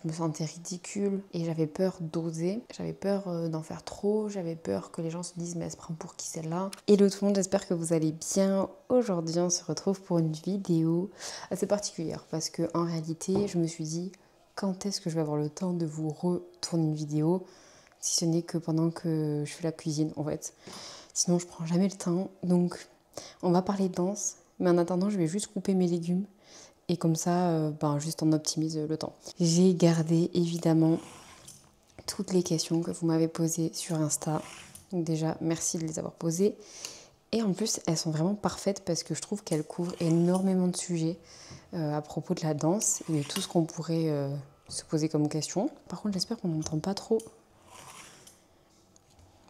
je me sentais ridicule et j'avais peur d'oser. J'avais peur d'en faire trop, j'avais peur que les gens se disent mais elle se prend pour qui celle-là. Hello tout le monde, j'espère que vous allez bien. Aujourd'hui on se retrouve pour une vidéo assez particulière parce que en réalité je me suis dit quand est-ce que je vais avoir le temps de vous retourner une vidéo si ce n'est que pendant que je fais la cuisine en fait. Sinon je prends jamais le temps, donc on va parler de danse, mais en attendant je vais juste couper mes légumes. Et comme ça, juste on optimise le temps. J'ai gardé évidemment toutes les questions que vous m'avez posées sur Insta. Donc déjà, merci de les avoir posées. Et en plus, elles sont vraiment parfaites parce que je trouve qu'elles couvrent énormément de sujets à propos de la danse et de tout ce qu'on pourrait se poser comme question. Par contre, j'espère qu'on n'entend pas trop.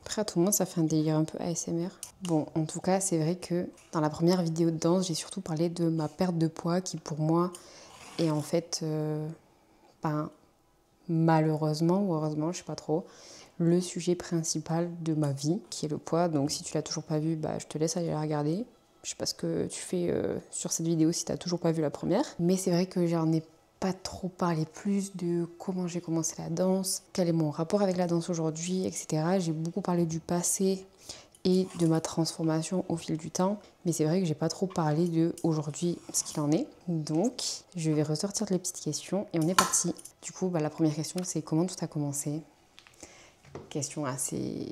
Après, à tout le monde, ça fait un délire un peu ASMR. Bon, en tout cas, c'est vrai que dans la première vidéo de danse, j'ai surtout parlé de ma perte de poids qui, pour moi, est en fait, malheureusement ou heureusement, je sais pas trop, le sujet principal de ma vie, qui est le poids. Donc, si tu l'as toujours pas vu, je te laisse aller la regarder. Je sais pas ce que tu fais sur cette vidéo si t'as toujours pas vu la première. Mais c'est vrai que j'en ai pas trop parlé plus de comment j'ai commencé la danse, quel est mon rapport avec la danse aujourd'hui, etc. J'ai beaucoup parlé du passé et de ma transformation au fil du temps. Mais c'est vrai que j'ai pas trop parlé de aujourd'hui ce qu'il en est. Donc, je vais ressortir les petites questions et on est parti. Du coup, la première question, c'est comment tout a commencé? Question assez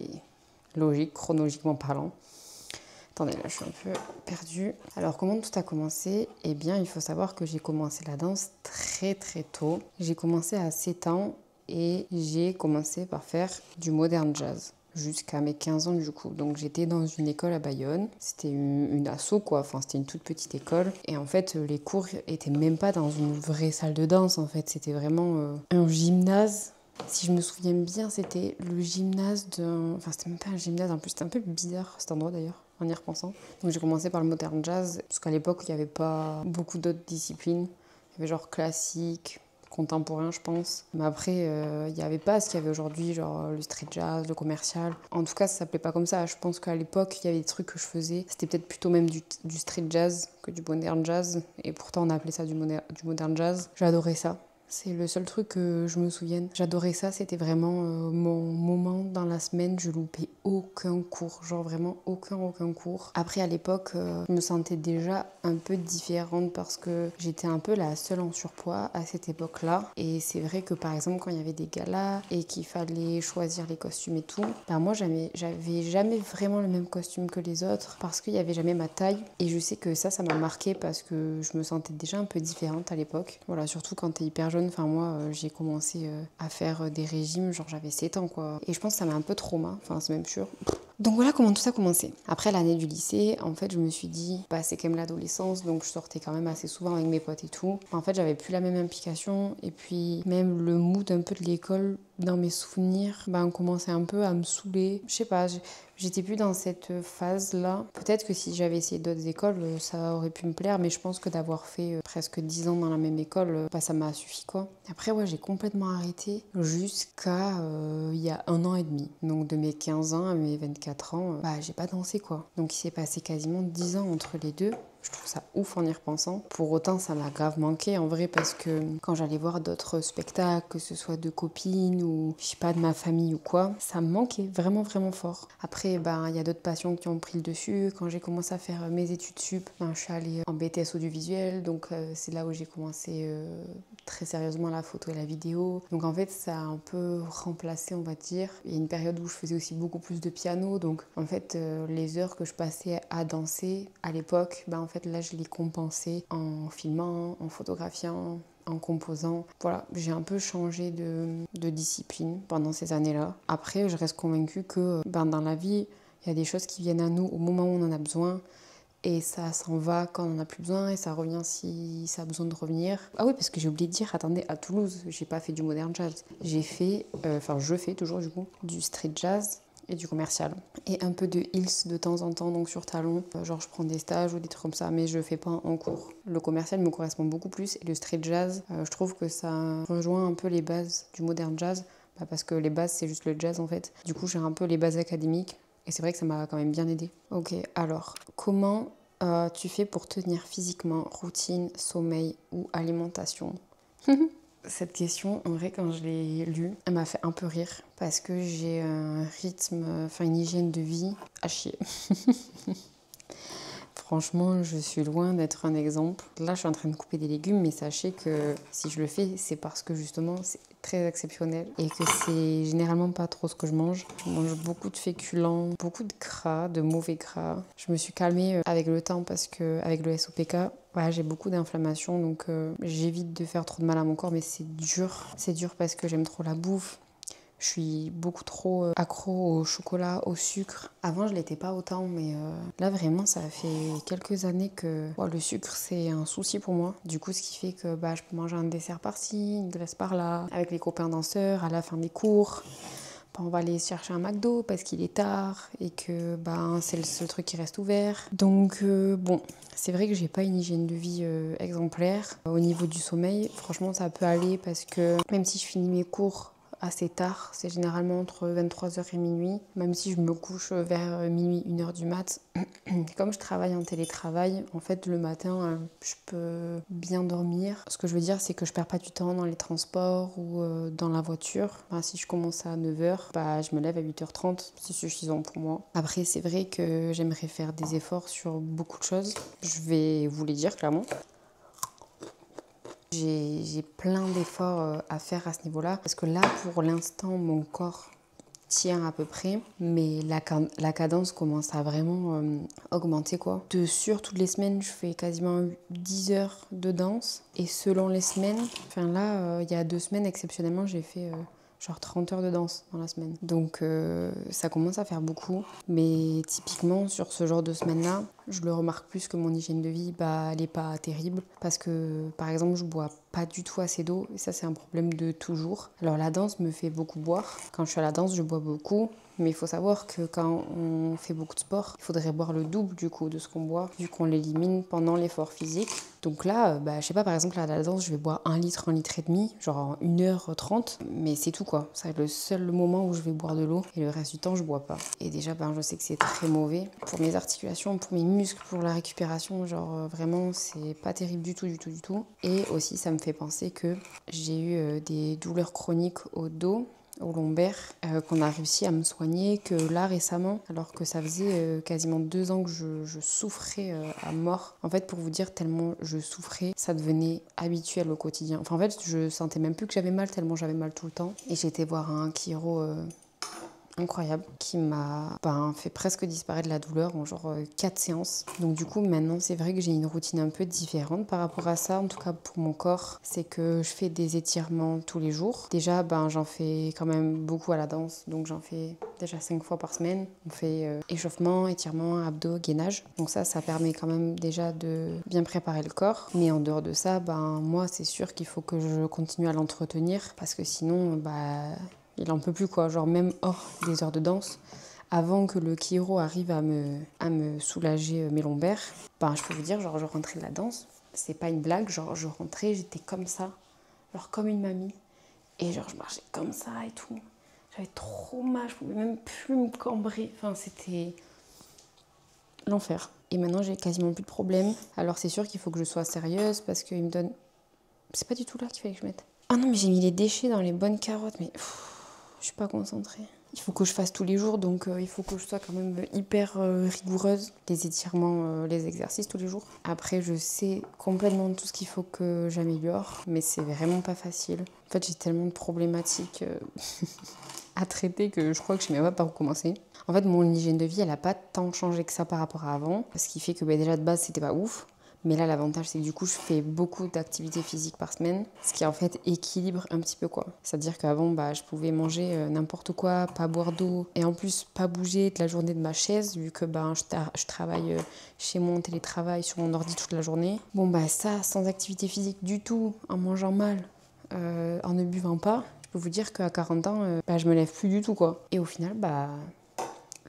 logique, chronologiquement parlant. Attendez, là, je suis un peu perdue. Alors, comment tout a commencé? Eh bien, il faut savoir que j'ai commencé la danse très très tôt. J'ai commencé à 7 ans et j'ai commencé par faire du modern jazz jusqu'à mes 15 ans du coup. Donc j'étais dans une école à Bayonne. C'était une asso quoi, enfin c'était une toute petite école. Et en fait les cours étaient même pas dans une vraie salle de danse en fait. C'était vraiment un gymnase. Si je me souviens bien, c'était le gymnase d'un... Enfin, c'était même pas un gymnase, en plus, c'était un peu bizarre cet endroit d'ailleurs, en y repensant. Donc j'ai commencé par le modern jazz, parce qu'à l'époque, il n'y avait pas beaucoup d'autres disciplines. Il y avait genre classique, contemporain, je pense. Mais après, il n'y avait pas ce qu'il y avait aujourd'hui, genre le street jazz, le commercial. En tout cas, ça s'appelait pas comme ça. Je pense qu'à l'époque, il y avait des trucs que je faisais. C'était peut-être plutôt même du street jazz que du modern jazz. Et pourtant, on appelait ça du modern jazz. J'adorais ça. C'est le seul truc que je me souvienne. J'adorais ça, c'était vraiment mon moment dans la semaine. Je loupais aucun cours, genre vraiment aucun cours. Après, à l'époque, je me sentais déjà un peu différente parce que j'étais un peu la seule en surpoids à cette époque-là. Et c'est vrai que par exemple, quand il y avait des galas et qu'il fallait choisir les costumes et tout, moi, j'avais jamais vraiment le même costume que les autres parce qu'il n'y avait jamais ma taille. Et je sais que ça m'a marqué parce que je me sentais déjà un peu différente à l'époque. Voilà, surtout quand t'es hyper jeune. Enfin, moi, j'ai commencé à faire des régimes, genre j'avais 7 ans, quoi. Et je pense que ça m'a un peu trauma, enfin, c'est même sûr. Donc voilà comment tout ça a commencé. Après l'année du lycée, en fait, je me suis dit, c'est quand même l'adolescence, donc je sortais quand même assez souvent avec mes potes et tout. En fait, j'avais plus la même implication, et puis même le mood un peu de l'école, dans mes souvenirs, on commençait un peu à me saouler. Je sais pas, j'étais plus dans cette phase-là. Peut-être que si j'avais essayé d'autres écoles, ça aurait pu me plaire, mais je pense que d'avoir fait presque 10 ans dans la même école, ça m'a suffi, quoi. Après, ouais, j'ai complètement arrêté jusqu'à il y a 1 an et demi. Donc de mes 15 ans à mes 24 ans, j'ai pas dansé, quoi. Donc il s'est passé quasiment 10 ans entre les deux. Je trouve ça ouf en y repensant. Pour autant, ça m'a grave manqué en vrai parce que quand j'allais voir d'autres spectacles, que ce soit de copines ou je sais pas de ma famille ou quoi, ça me manquait vraiment fort. Après, il y a d'autres passions qui ont pris le dessus. Quand j'ai commencé à faire mes études sup, je suis allée en BTS audiovisuel, donc c'est là où j'ai commencé très sérieusement la photo et la vidéo. Donc en fait, ça a un peu remplacé, on va dire. Il y a une période où je faisais aussi beaucoup plus de piano, donc en fait, les heures que je passais à danser à l'époque, en fait là je les compensais en filmant, en photographiant, en composant. Voilà, j'ai un peu changé de discipline pendant ces années-là. Après, je reste convaincue que dans la vie, il y a des choses qui viennent à nous au moment où on en a besoin. Et ça s'en va quand on en a plus besoin et ça revient si ça a besoin de revenir. Ah oui, parce que j'ai oublié de dire, attendez, à Toulouse, j'ai pas fait du modern jazz. J'ai fait, je fais toujours du coup, du street jazz et du commercial. Et un peu de heels de temps en temps, donc sur talon. Genre je prends des stages ou des trucs comme ça, mais je fais pas en cours. Le commercial me correspond beaucoup plus et le street jazz, je trouve que ça rejoint un peu les bases du modern jazz. Parce que les bases, c'est juste le jazz en fait. Du coup, j'ai un peu les bases académiques. Et c'est vrai que ça m'a quand même bien aidé. Ok, alors, comment tu fais pour tenir physiquement routine, sommeil ou alimentation? Cette question, en vrai, quand je l'ai lue, elle m'a fait un peu rire parce que j'ai un rythme, enfin une hygiène de vie à chier. Franchement, je suis loin d'être un exemple. Là, je suis en train de couper des légumes, mais sachez que si je le fais, c'est parce que justement, c'est très exceptionnel et que c'est généralement pas trop ce que je mange. Je mange beaucoup de féculents, beaucoup de gras, de mauvais gras. Je me suis calmée avec le temps parce que avec le SOPK, ouais, j'ai beaucoup d'inflammation, donc j'évite de faire trop de mal à mon corps, mais c'est dur. C'est dur parce que j'aime trop la bouffe. Je suis beaucoup trop accro au chocolat, au sucre. Avant, je l'étais pas autant, mais là, vraiment, ça fait quelques années que le sucre, c'est un souci pour moi. Du coup, ce qui fait que je peux manger un dessert par-ci, une glace par-là, avec les copains danseurs, à la fin des cours. On va aller chercher un McDo parce qu'il est tard et que c'est le seul truc qui reste ouvert. Donc bon, c'est vrai que j'ai pas une hygiène de vie exemplaire. Au niveau du sommeil, franchement ça peut aller parce que même si je finis mes cours assez tard, c'est généralement entre 23h et minuit, même si je me couche vers minuit, 1h du mat. Comme je travaille en télétravail, en fait le matin je peux bien dormir. Ce que je veux dire, c'est que je perds pas du temps dans les transports ou dans la voiture. Si je commence à 9h, je me lève à 8h30, c'est suffisant pour moi. Après c'est vrai que j'aimerais faire des efforts sur beaucoup de choses. Je vais vous les dire clairement. J'ai plein d'efforts à faire à ce niveau-là parce que là, pour l'instant, mon corps tient à peu près, mais la cadence commence à vraiment augmenter quoi. De sûr, toutes les semaines, je fais quasiment 10 heures de danse et selon les semaines, enfin là, il y a 2 semaines exceptionnellement, j'ai fait genre 30 heures de danse dans la semaine. Donc ça commence à faire beaucoup, mais typiquement sur ce genre de semaine-là, je le remarque plus que mon hygiène de vie, elle est pas terrible parce que par exemple, je bois pas du tout assez d'eau et ça c'est un problème de toujours. Alors la danse me fait beaucoup boire. Quand je suis à la danse, je bois beaucoup. Mais il faut savoir que quand on fait beaucoup de sport, il faudrait boire le double du coup de ce qu'on boit, vu qu'on l'élimine pendant l'effort physique. Donc là, je sais pas, par exemple à la danse, je vais boire 1 litre, 1 litre et demi, genre en 1h30, mais c'est tout quoi. C'est le seul moment où je vais boire de l'eau et le reste du temps, je bois pas. Et déjà, je sais que c'est très mauvais pour mes articulations, pour mes muscles, pour la récupération, genre vraiment, c'est pas terrible du tout, du tout, du tout. Et aussi, ça me fait penser que j'ai eu des douleurs chroniques au dos, au lombaire, qu'on a réussi à me soigner que là récemment, alors que ça faisait quasiment 2 ans que je souffrais à mort. En fait, pour vous dire, tellement je souffrais, ça devenait habituel au quotidien. Enfin, en fait, je sentais même plus que j'avais mal, tellement j'avais mal tout le temps. Et j'ai été voir un chiro incroyable qui m'a fait presque disparaître la douleur en genre 4 séances. Donc du coup maintenant c'est vrai que j'ai une routine un peu différente par rapport à ça, en tout cas pour mon corps. C'est que je fais des étirements tous les jours. Déjà j'en fais quand même beaucoup à la danse, donc j'en fais déjà 5 fois par semaine. On fait échauffement, étirement, abdos, gainage. Donc ça permet quand même déjà de bien préparer le corps. Mais en dehors de ça, moi c'est sûr qu'il faut que je continue à l'entretenir parce que sinon il en peut plus quoi, genre même hors des heures de danse, avant que le chiro arrive à me soulager mes lombaires, je peux vous dire, genre je rentrais de la danse, c'est pas une blague, genre je rentrais, j'étais comme ça, genre comme une mamie, et genre je marchais comme ça et tout. J'avais trop mal, je pouvais même plus me cambrer, enfin c'était l'enfer. Et maintenant j'ai quasiment plus de problème, alors c'est sûr qu'il faut que je sois sérieuse parce qu'il me donne... C'est pas du tout là qu'il fallait que je mette. Ah non mais j'ai mis les déchets dans les bonnes carottes, mais... Je suis pas concentrée. Il faut que je fasse tous les jours, donc il faut que je sois quand même hyper rigoureuse. Les étirements, les exercices tous les jours. Après, je sais complètement tout ce qu'il faut que j'améliore, mais c'est vraiment pas facile. En fait, j'ai tellement de problématiques à traiter que je crois que je sais même pas par où commencer. En fait, mon hygiène de vie, elle a pas tant changé que ça par rapport à avant, ce qui fait que déjà de base, c'était pas ouf. Mais là, l'avantage, c'est que du coup, je fais beaucoup d'activités physiques par semaine, ce qui en fait équilibre un petit peu quoi. C'est-à-dire qu'avant, je pouvais manger n'importe quoi, pas boire d'eau, et en plus pas bouger de la journée de ma chaise, vu que je travaille chez moi en télétravail sur mon ordi toute la journée. Ça, sans activité physique du tout, en mangeant mal, en ne buvant pas, je peux vous dire qu'à 40 ans, je me lève plus du tout quoi. Et au final,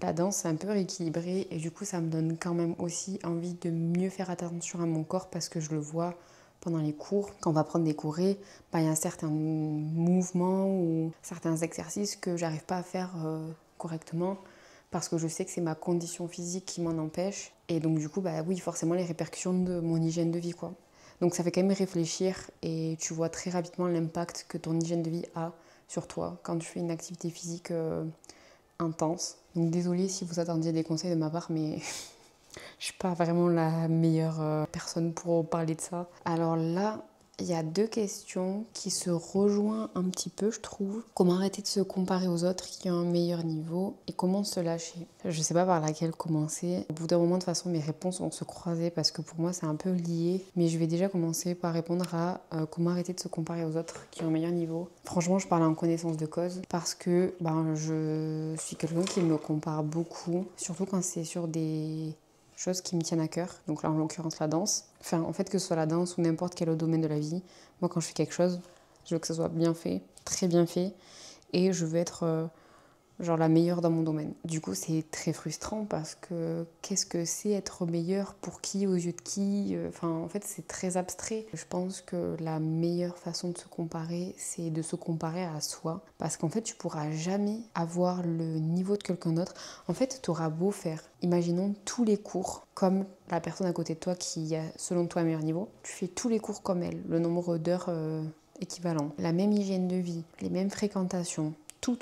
la danse, c'est un peu rééquilibré et du coup, ça me donne quand même aussi envie de mieux faire attention à mon corps parce que je le vois pendant les cours. Quand on va prendre des courées, il y a certains mouvements ou certains exercices que j'arrive pas à faire correctement parce que je sais que c'est ma condition physique qui m'en empêche. Et donc du coup, oui, forcément, les répercussions de mon hygiène de vie, quoi. Donc ça fait quand même réfléchir et tu vois très rapidement l'impact que ton hygiène de vie a sur toi quand tu fais une activité physique intense. Donc désolée si vous attendiez des conseils de ma part, mais je suis pas vraiment la meilleure personne pour parler de ça. Alors là, il y a deux questions qui se rejoignent un petit peu, je trouve. Comment arrêter de se comparer aux autres qui ont un meilleur niveau et comment se lâcher. Je sais pas par laquelle commencer. Au bout d'un moment, de toute façon, mes réponses vont se croiser parce que pour moi, c'est un peu lié. Mais je vais déjà commencer par répondre à comment arrêter de se comparer aux autres qui ont un meilleur niveau. Franchement, je parle en connaissance de cause parce que je suis quelqu'un qui me compare beaucoup, surtout quand c'est sur des choses qui me tiennent à cœur, donc là en l'occurrence la danse. Enfin, en fait, que ce soit la danse ou n'importe quel autre domaine de la vie, moi quand je fais quelque chose, je veux que ça soit bien fait, très bien fait, et je veux être genre la meilleure dans mon domaine. Du coup, c'est très frustrant parce que qu'est-ce que c'est être meilleur pour qui, aux yeux de qui? Enfin, en fait, c'est très abstrait. Je pense que la meilleure façon de se comparer, c'est de se comparer à soi. Parce qu'en fait, tu pourras jamais avoir le niveau de quelqu'un d'autre. En fait, tu auras beau faire, imaginons, tous les cours comme la personne à côté de toi qui a, selon toi, un meilleur niveau. Tu fais tous les cours comme elle, le nombre d'heures équivalent, la même hygiène de vie, les mêmes fréquentations, tout.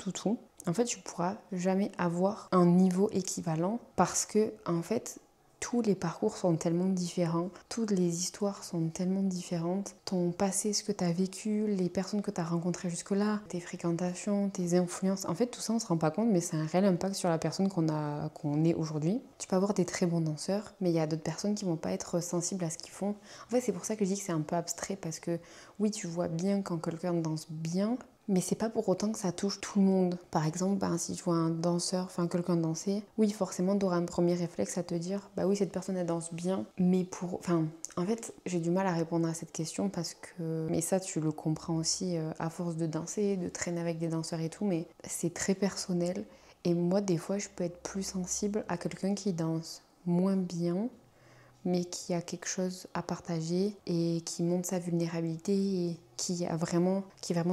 En fait, tu pourras jamais avoir un niveau équivalent parce que, en fait, tous les parcours sont tellement différents, toutes les histoires sont tellement différentes. Ton passé, ce que tu as vécu, les personnes que tu as rencontrées jusque-là, tes fréquentations, tes influences, en fait, tout ça, on se rend pas compte, mais c'est un réel impact sur la personne qu'on est aujourd'hui. Tu peux avoir des très bons danseurs, mais il y a d'autres personnes qui vont pas être sensibles à ce qu'ils font. En fait, c'est pour ça que je dis que c'est un peu abstrait parce que, oui, tu vois bien quand quelqu'un danse bien, mais c'est pas pour autant que ça touche tout le monde. Par exemple, si tu vois un danseur, enfin quelqu'un danser, oui, forcément, tu auras un premier réflexe à te dire, bah oui, cette personne, elle danse bien, mais en fait, j'ai du mal à répondre à cette question parce que, mais ça, tu le comprends aussi à force de danser, de traîner avec des danseurs et tout, mais c'est très personnel. Et moi, des fois, je peux être plus sensible à quelqu'un qui danse moins bien, mais qui a quelque chose à partager et qui montre sa vulnérabilité et qui est vraiment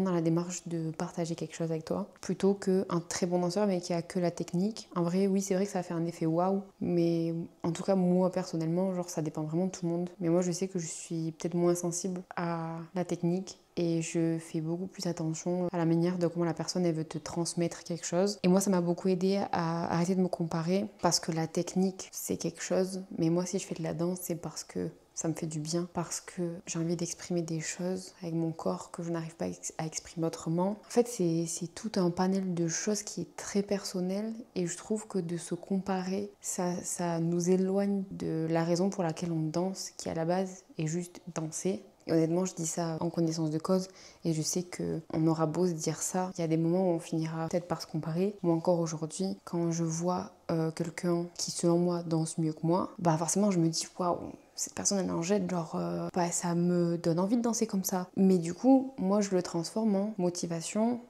dans la démarche de partager quelque chose avec toi, plutôt qu'un très bon danseur mais qui a que la technique. En vrai, oui, c'est vrai que ça fait un effet waouh, mais en tout cas, moi personnellement, genre ça dépend vraiment de tout le monde. Mais moi, je sais que je suis peut-être moins sensible à la technique et je fais beaucoup plus attention à la manière de comment la personne elle veut te transmettre quelque chose. Et moi ça m'a beaucoup aidé à arrêter de me comparer parce que la technique c'est quelque chose, mais moi si je fais de la danse c'est parce que ça me fait du bien, parce que j'ai envie d'exprimer des choses avec mon corps que je n'arrive pas à exprimer autrement. En fait c'est tout un panel de choses qui est très personnel et je trouve que de se comparer ça nous éloigne de la raison pour laquelle on danse, qui à la base est juste danser. Et honnêtement, je dis ça en connaissance de cause et je sais qu'on aura beau se dire ça, il y a des moments où on finira peut-être par se comparer. Moi encore aujourd'hui, quand je vois quelqu'un qui selon moi danse mieux que moi, bah forcément je me dis waouh, cette personne elle en jette, genre ça me donne envie de danser comme ça. Mais du coup, moi je le transforme en motivation.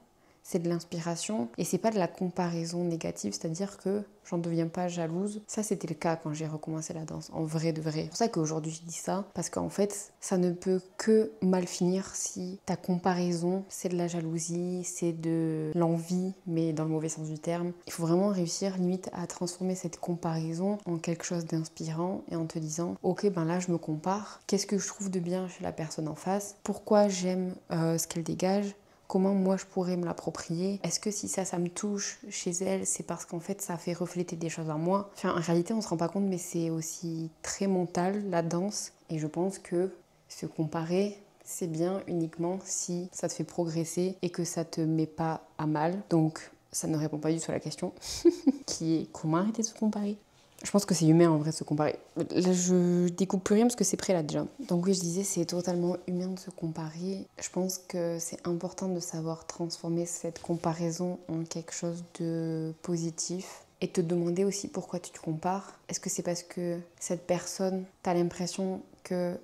C'est de l'inspiration et c'est pas de la comparaison négative, c'est-à-dire que j'en deviens pas jalouse. Ça, c'était le cas quand j'ai recommencé la danse, en vrai de vrai. C'est pour ça qu'aujourd'hui je dis ça, parce qu'en fait, ça ne peut que mal finir si ta comparaison, c'est de la jalousie, c'est de l'envie, mais dans le mauvais sens du terme. Il faut vraiment réussir limite à transformer cette comparaison en quelque chose d'inspirant et en te disant, ok, ben là je me compare, qu'est-ce que je trouve de bien chez la personne en face, pourquoi j'aime ce qu'elle dégage, comment moi je pourrais me l'approprier. Est-ce que si ça me touche chez elle, c'est parce qu'en fait ça fait refléter des choses en moi. Enfin, en réalité, on se rend pas compte, mais c'est aussi très mental, la danse. Et je pense que se comparer, c'est bien uniquement si ça te fait progresser et que ça te met pas à mal. Donc, ça ne répond pas du tout à la question, qui est comment arrêter de se comparer. Je pense que c'est humain en vrai de se comparer. Là, je découpe plus rien parce que c'est prêt là déjà. Donc oui, je disais, c'est totalement humain de se comparer. Je pense que c'est important de savoir transformer cette comparaison en quelque chose de positif. Et te demander aussi pourquoi tu te compares. Est-ce que c'est parce que cette personne, t'as l'impression que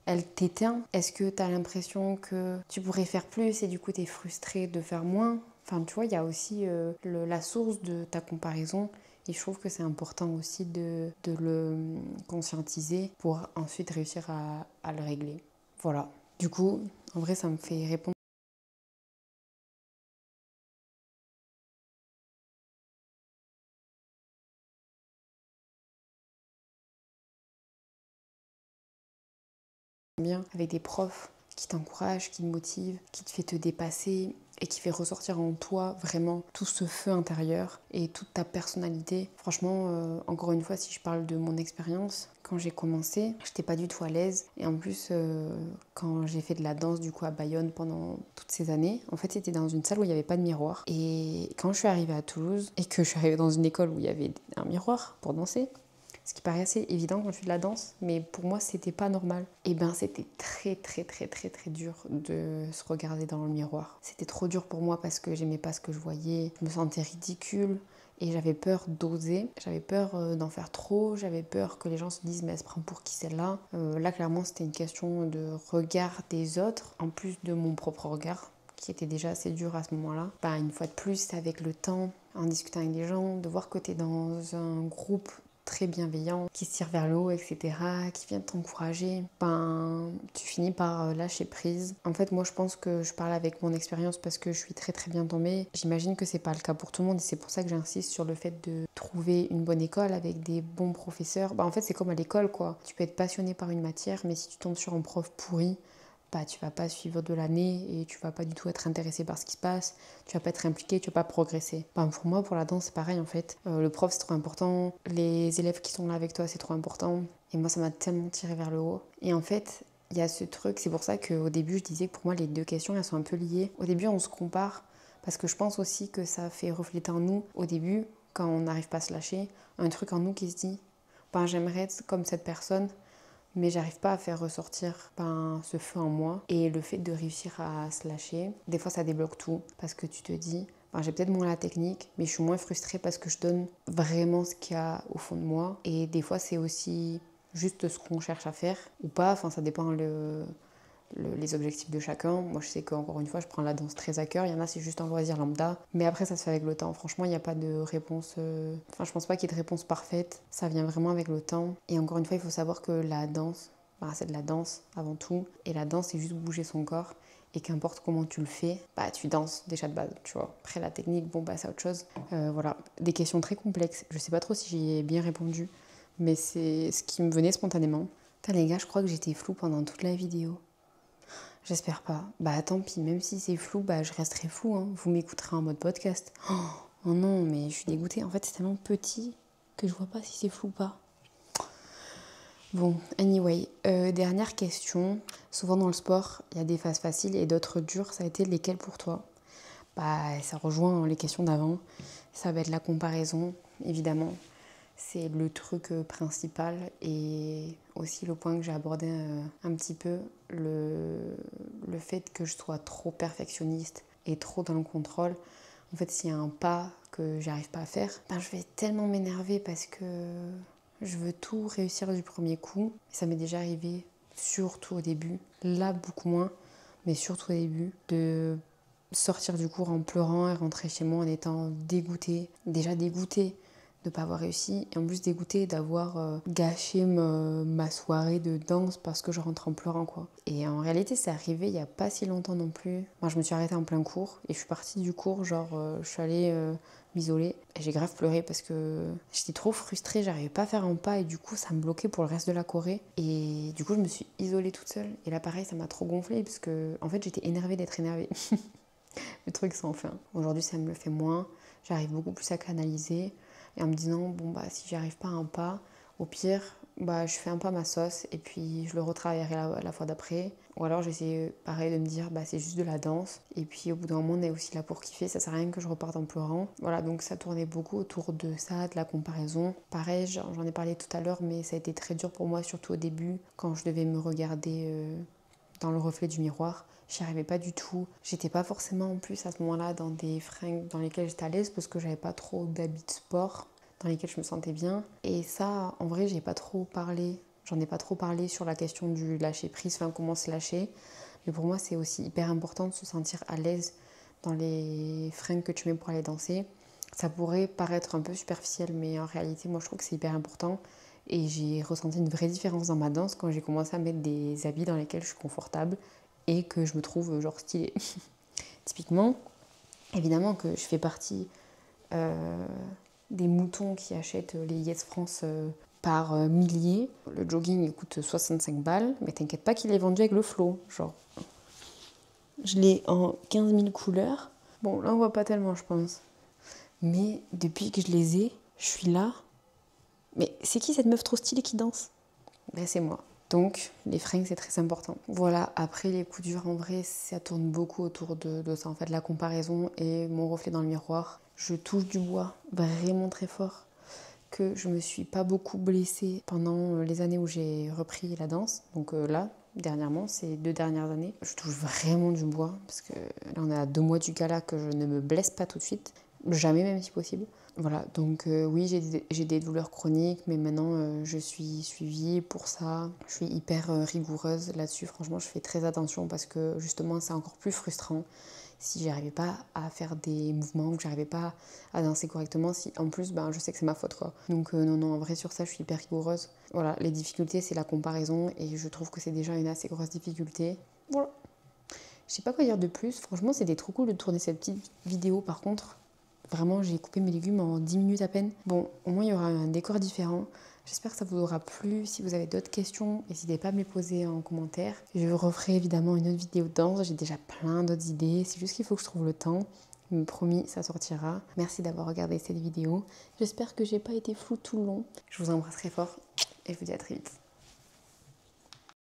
elle t'éteint? Est-ce que t'as l'impression que tu pourrais faire plus et du coup t'es frustré de faire moins? Enfin, tu vois, il y a aussi la source de ta comparaison. Et je trouve que c'est important aussi de le conscientiser pour ensuite réussir à le régler. Voilà. Du coup, en vrai, ça me fait répondre bien avec des profs qui t'encouragent, qui te motivent, qui te fait te dépasser et qui fait ressortir en toi vraiment tout ce feu intérieur et toute ta personnalité. Franchement, encore une fois, si je parle de mon expérience, quand j'ai commencé, j'étais pas du tout à l'aise. Et en plus, quand j'ai fait de la danse du coup à Bayonne pendant toutes ces années, en fait c'était dans une salle où il n'y avait pas de miroir. Et quand je suis arrivée à Toulouse et que je suis arrivée dans une école où il y avait un miroir pour danser, ce qui paraît assez évident quand tu fais de la danse, mais pour moi c'était pas normal. Et ben c'était très dur de se regarder dans le miroir. C'était trop dur pour moi parce que j'aimais pas ce que je voyais, je me sentais ridicule et j'avais peur d'oser, j'avais peur d'en faire trop, j'avais peur que les gens se disent mais elle se prend pour qui celle-là. Là clairement c'était une question de regard des autres en plus de mon propre regard qui était déjà assez dur à ce moment-là. Ben, une fois de plus, avec le temps, en discutant avec des gens, de voir que tu es dans un groupe très bienveillant, qui se tire vers le haut, etc., qui vient t'encourager, ben, tu finis par lâcher prise. En fait, moi, je pense que je parle avec mon expérience parce que je suis très bien tombée. J'imagine que c'est pas le cas pour tout le monde et c'est pour ça que j'insiste sur le fait de trouver une bonne école avec des bons professeurs. Ben, en fait, c'est comme à l'école, quoi. Tu peux être passionné par une matière, mais si tu tombes sur un prof pourri, bah, tu vas pas suivre de l'année et tu vas pas du tout être intéressé par ce qui se passe, tu vas pas être impliqué, tu vas pas progresser. Bah, pour moi, pour la danse, c'est pareil en fait. Le prof, c'est trop important, les élèves qui sont là avec toi, c'est trop important. Et moi, ça m'a tellement tiré vers le haut. Et en fait, il y a ce truc, c'est pour ça qu'au début, je disais que pour moi, les deux questions, elles sont un peu liées. Au début, on se compare, parce que je pense aussi que ça fait refléter en nous, au début, quand on n'arrive pas à se lâcher, un truc en nous qui se dit, ben, j'aimerais être comme cette personne, mais j'arrive pas à faire ressortir ce feu en moi. Et le fait de réussir à se lâcher, des fois ça débloque tout, parce que tu te dis, j'ai peut-être moins la technique, mais je suis moins frustrée parce que je donne vraiment ce qu'il y a au fond de moi. Et des fois c'est aussi juste ce qu'on cherche à faire, ou pas, enfin ça dépend les objectifs de chacun. Moi, je sais qu'encore une fois, je prends la danse très à cœur. Il y en a, c'est juste un loisir lambda. Mais après, ça se fait avec le temps. Franchement, il n'y a pas de réponse... Enfin, je pense pas qu'il y ait de réponse parfaite. Ça vient vraiment avec le temps. Et encore une fois, il faut savoir que la danse, c'est de la danse avant tout. Et la danse, c'est juste bouger son corps. Et qu'importe comment tu le fais, tu danses déjà de base, tu vois. Après, la technique, c'est autre chose. Voilà, des questions très complexes. Je sais pas trop si j'y ai bien répondu. Mais c'est ce qui me venait spontanément. Putain, les gars, je crois que j'étais floue pendant toute la vidéo. J'espère pas. Tant pis, même si c'est flou, je resterai flou, hein. Vous m'écouterez en mode podcast. Oh non, mais je suis dégoûtée. En fait, c'est tellement petit que je vois pas si c'est flou ou pas. Bon, anyway, dernière question. Souvent dans le sport, il y a des phases faciles et d'autres dures. Ça a été lesquelles pour toi? Ça rejoint les questions d'avant. Ça va être la comparaison, évidemment. C'est le truc principal et aussi le point que j'ai abordé un petit peu, le fait que je sois trop perfectionniste et trop dans le contrôle. En fait, s'il y a un pas que j'arrive pas à faire, je vais tellement m'énerver parce que je veux tout réussir du premier coup. Ça m'est déjà arrivé, surtout au début, là beaucoup moins, mais surtout au début, de sortir du cours en pleurant et rentrer chez moi en étant dégoûtée. Déjà dégoûtée de ne pas avoir réussi et en plus dégoûtée d'avoir gâché ma soirée de danse parce que je rentre en pleurant, quoi. Et en réalité, c'est arrivé il n'y a pas si longtemps non plus. Moi, je me suis arrêtée en plein cours et je suis partie du cours, je suis allée m'isoler et j'ai grave pleuré parce que j'étais trop frustrée, j'arrivais pas à faire un pas et du coup ça me bloquait pour le reste de la choré et du coup je me suis isolée toute seule et là pareil ça m'a trop gonflé parce que en fait j'étais énervée d'être énervée. Le truc sans fin. Aujourd'hui ça me le fait moins, j'arrive beaucoup plus à canaliser et en me disant si j'y arrive pas à un pas, au pire je fais un pas à ma sauce et puis je le retravaillerai la fois d'après. Ou alors j'essaie pareil de me dire c'est juste de la danse et puis au bout d'un moment on est aussi là pour kiffer, ça sert à rien que je reparte en pleurant. Voilà, donc ça tournait beaucoup autour de ça, de la comparaison. Pareil, j'en ai parlé tout à l'heure mais ça a été très dur pour moi surtout au début quand je devais me regarder dans le reflet du miroir. J'y arrivais pas du tout. J'étais pas forcément en plus à ce moment-là dans des fringues dans lesquelles j'étais à l'aise parce que j'avais pas trop d'habits de sport dans lesquels je me sentais bien. Et ça, en vrai, j'ai pas trop parlé. J'en ai pas trop parlé sur la question du lâcher prise, comment se lâcher. Mais pour moi, c'est aussi hyper important de se sentir à l'aise dans les fringues que tu mets pour aller danser. Ça pourrait paraître un peu superficiel, mais en réalité, moi, je trouve que c'est hyper important. Et j'ai ressenti une vraie différence dans ma danse quand j'ai commencé à mettre des habits dans lesquels je suis confortable et que je me trouve stylée. Typiquement, évidemment que je fais partie des moutons qui achètent les Yes France par milliers. Le jogging il coûte 65 balles, mais t'inquiète pas qu'il est vendu avec le flow. Genre, je l'ai en 15 000 couleurs. Bon, là on voit pas tellement, je pense. Mais depuis que je les ai, je suis là. Mais c'est qui cette meuf trop stylée qui danse? Ben c'est moi. Donc, les fringues, c'est très important. Voilà, après les coups durs, en vrai, ça tourne beaucoup autour de ça. En fait, la comparaison et mon reflet dans le miroir. Je touche du bois vraiment très fort. Que je me suis pas beaucoup blessée pendant les années où j'ai repris la danse. Donc là, dernièrement, ces 2 dernières années, je touche vraiment du bois. Parce que là, on est à 2 mois du gala que je ne me blesse pas tout de suite. Jamais même si possible. Voilà, donc oui, j'ai des douleurs chroniques, mais maintenant je suis suivie pour ça. Je suis hyper rigoureuse là-dessus. Franchement, je fais très attention parce que justement, c'est encore plus frustrant si j'arrivais pas à faire des mouvements, que j'arrivais pas à danser correctement, si en plus, ben, je sais que c'est ma faute, quoi. Donc non, en vrai, sur ça, je suis hyper rigoureuse. Voilà, les difficultés, c'est la comparaison et je trouve que c'est déjà une assez grosse difficulté. Voilà. Je sais pas quoi dire de plus. Franchement, c'était trop cool de tourner cette petite vidéo par contre. Vraiment, j'ai coupé mes légumes en 10 minutes à peine. Bon, au moins, il y aura un décor différent. J'espère que ça vous aura plu. Si vous avez d'autres questions, n'hésitez pas à me les poser en commentaire. Je referai évidemment une autre vidéo de danse. J'ai déjà plein d'autres idées. C'est juste qu'il faut que je trouve le temps. Mais promis, ça sortira. Merci d'avoir regardé cette vidéo. J'espère que j'ai pas été floue tout le long. Je vous embrasse très fort et je vous dis à très vite.